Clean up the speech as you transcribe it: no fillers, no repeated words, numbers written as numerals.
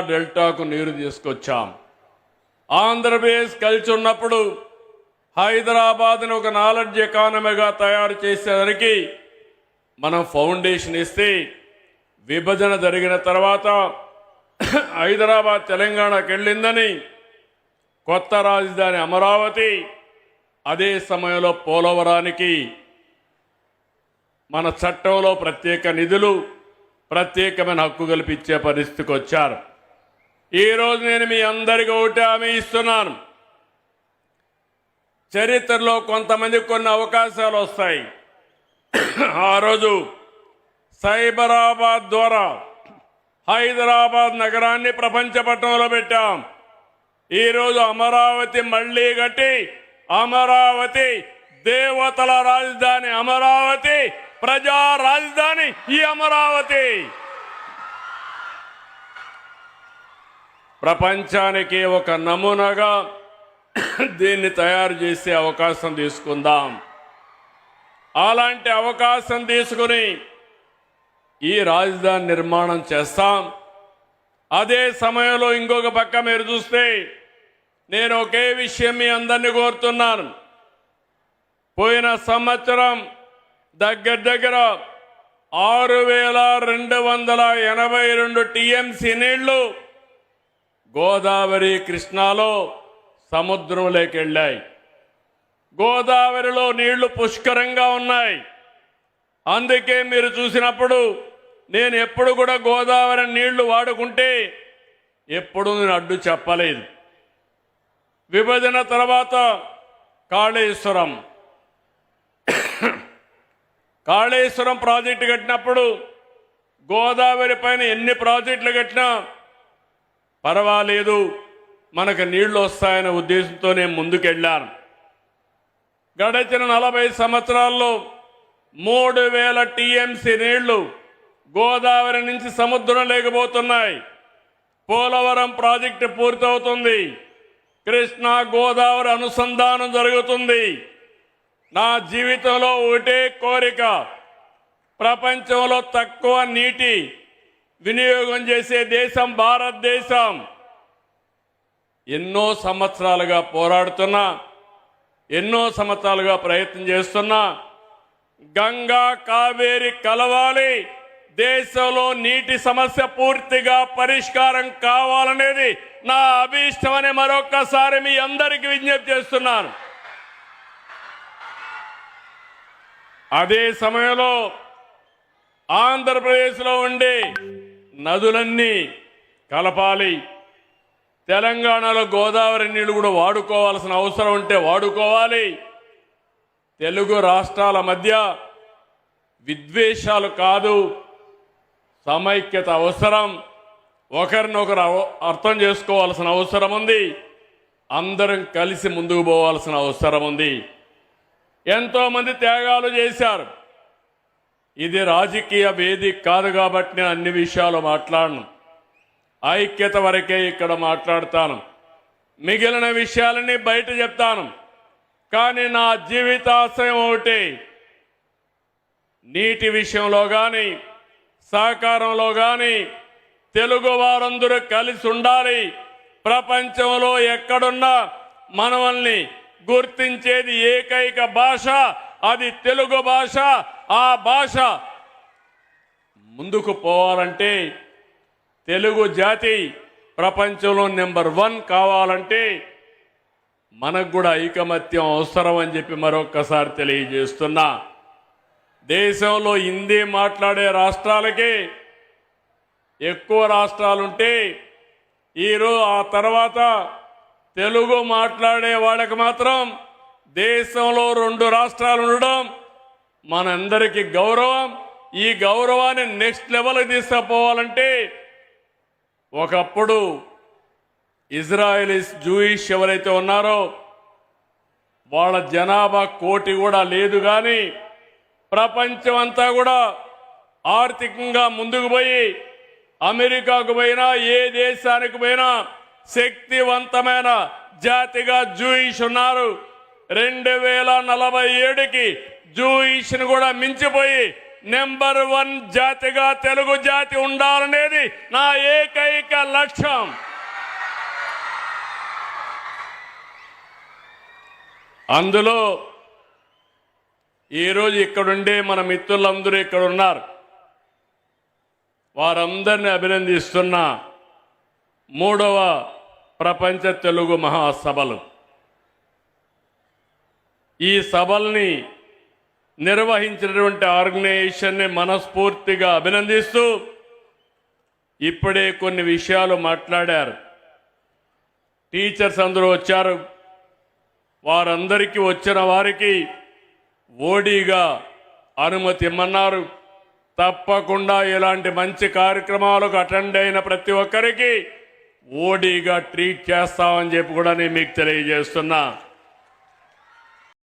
డెల్టాకు నీరు తీసుకొచ్చాం. ఆంధ్రప్రదేశ్ కలిసి ఉన్నప్పుడు హైదరాబాద్ను ఒక నాలెడ్జ్ ఎకానమీగా తయారు చేసేదానికి మనం ఫౌండేషన్ ఇస్తే, విభజన జరిగిన తర్వాత హైదరాబాద్ తెలంగాణకు వెళ్ళిందని కొత్త రాజధాని అమరావతి, అదే సమయంలో పోలవరానికి మన చట్టంలో ప్రత్యేక నిధులు, ప్రత్యేకమైన హక్కు కల్పించే పరిస్థితికి వచ్చారు. ఈరోజు నేను మీ అందరికీ ఒకటి హామీ ఇస్తున్నాను. చరిత్రలో కొంతమందికి కొన్ని అవకాశాలు వస్తాయి. ఆ రోజు సైబరాబాద్ ద్వారా హైదరాబాద్ నగరాన్ని ప్రపంచ పట్టణంలో పెట్టాం. ఈరోజు అమరావతి మళ్లీ కట్టి, అమరావతి దేవతల రాజధాని, అమరావతి ప్రజా రాజధాని ఈ అమరావతి. ప్రపంచానికి ఒక నమూనాగా దీన్ని తయారు చేసే అవకాశం తీసుకుందాం. అలాంటి అవకాశం తీసుకుని ఈ రాజధాని నిర్మాణం చేస్తాం. అదే సమయంలో ఇంకొక పక్క మీరు చూస్తే, నేను ఒకే విషయం మీ అందరినీ కోరుతున్నాను. పోయిన సంవత్సరం దగ్గర 6,282 టీఎంసీ నీళ్లు గోదావరి కృష్ణాలో సముద్రంలోకి వెళ్ళాయి. గోదావరిలో నీళ్లు పుష్కరంగా ఉన్నాయి. అందుకే మీరు చూసినప్పుడు నేను ఎప్పుడు కూడా గోదావరి నీళ్లు వాడుకుంటే ఎప్పుడు నేను అడ్డు చెప్పలేదు. విభజన తర్వాత కాళేశ్వరం ప్రాజెక్టు కట్టినప్పుడు గోదావరి పైన ఎన్ని ప్రాజెక్టులు కట్టినా పర్వాలేదు, మనకు నీళ్లు వస్తాయనే ఉద్దేశంతో నేను ముందుకెళ్ళాను. గడిచిన 40 సంవత్సరాల్లో 3,000 టీఎంసీ నీళ్లు గోదావరి నుంచి సముద్రం లేకపోతున్నాయి. పోలవరం ప్రాజెక్టు పూర్తవుతుంది. కృష్ణా గోదావరి అనుసంధానం జరుగుతుంది. నా జీవితంలో ఒకటే కోరిక, ప్రపంచంలో తక్కువ నీటి వినియోగం చేసే దేశం భారతదేశం. ఎన్నో సంవత్సరాలుగా పోరాడుతున్నా, ఎన్నో సంవత్సరాలుగా ప్రయత్నం చేస్తున్నా, గంగా కావేరి కలవాలి, దేశంలో నీటి సమస్య పూర్తిగా పరిష్కారం కావాలనేది నా అభీష్టమని మరొక్కసారి మీ అందరికీ విజ్ఞప్తి చేస్తున్నాను. అదే సమయంలో ఆంధ్రప్రదేశ్లో ఉండే నదులన్నీ కలపాలి. తెలంగాణలో గోదావరి నీళ్లు కూడా వాడుకోవాల్సిన అవసరం ఉంటే వాడుకోవాలి. తెలుగు రాష్ట్రాల మధ్య విద్వేషాలు కాదు, సమైక్యత అవసరం. ఒకరినొకరు అర్థం చేసుకోవాల్సిన అవసరం ఉంది. అందరం కలిసి ముందుకు పోవాల్సిన అవసరం ఉంది. ఎంతోమంది త్యాగాలు చేశారు. ఇది రాజకీయ వేదిక కాదు కాబట్టి నేను అన్ని విషయాలు మాట్లాడను. ఐక్యత వరకే ఇక్కడ మాట్లాడతాను. మిగిలిన విషయాలన్నీ బయట చెప్తాను. కానీ నా జీవితాశయం ఒకటి, నీటి విషయంలో కానీ సహకారంలో కానీ తెలుగు వారందరూ కలిసి ఉండాలి. ప్రపంచంలో ఎక్కడున్నా మనల్ని గుర్తించేది ఏకైక భాష, అది తెలుగు భాష. ఆ భాష ముందుకు పోవాలంటే, తెలుగు జాతి ప్రపంచంలో నెంబర్ 1 కావాలంటే మనకు కూడా ఐకమత్యం అవసరం అని చెప్పి మరొక్కసారి తెలియజేస్తున్నా. దేశంలో హిందీ మాట్లాడే రాష్ట్రాలకి ఎక్కువ రాష్ట్రాలుంటే ఈరోజు ఆ తర్వాత తెలుగు మాట్లాడే వాళ్ళకి మాత్రం దేశంలో 2 రాష్ట్రాలు ఉండడం మనందరికీ గౌరవం. ఈ గౌరవాన్ని నెక్స్ట్ లెవెల్కి తీసుకుపోవాలంటే, ఒకప్పుడు ఇజ్రాయెలీస్ జూయిష్ ఎవరైతే ఉన్నారో వాళ్ళ జనాభా 1 కోటి కూడా లేదు. కానీ ప్రపంచం అంతా కూడా ఆర్థికంగా ముందుకు పోయి అమెరికాకు పోయినా ఏ దేశానికి పోయినా శక్తివంతమైన జాతిగా జూయిష్ ఉన్నారు. 2047కి జూయిష్ను కూడా మించిపోయి నెంబర్ 1 జాతిగా తెలుగు జాతి ఉండాలనేది నా ఏకైక లక్ష్యం. అందులో ఈరోజు ఇక్కడుండే మన మిత్రులందరూ ఇక్కడ ఉన్నారు. వారందరిని అభినందిస్తున్న 3వ ప్రపంచ తెలుగు మహాసభలు. ఈ సభల్ని నిర్వహించినటువంటి ఆర్గనైజేషన్ని మనస్ఫూర్తిగా అభినందిస్తూ ఇప్పుడే కొన్ని విషయాలు మాట్లాడారు. టీచర్స్ అందరూ వచ్చారు. వారందరికీ వచ్చిన వారికి ఓడీగా అనుమతి ఇమ్మన్నారు. తప్పకుండా ఇలాంటి మంచి కార్యక్రమాలకు అటెండ్ అయిన ప్రతి ఒక్కరికి ఓడీగా ట్రీట్ చేస్తామని చెప్పి కూడా నేను మీకు తెలియజేస్తున్నా.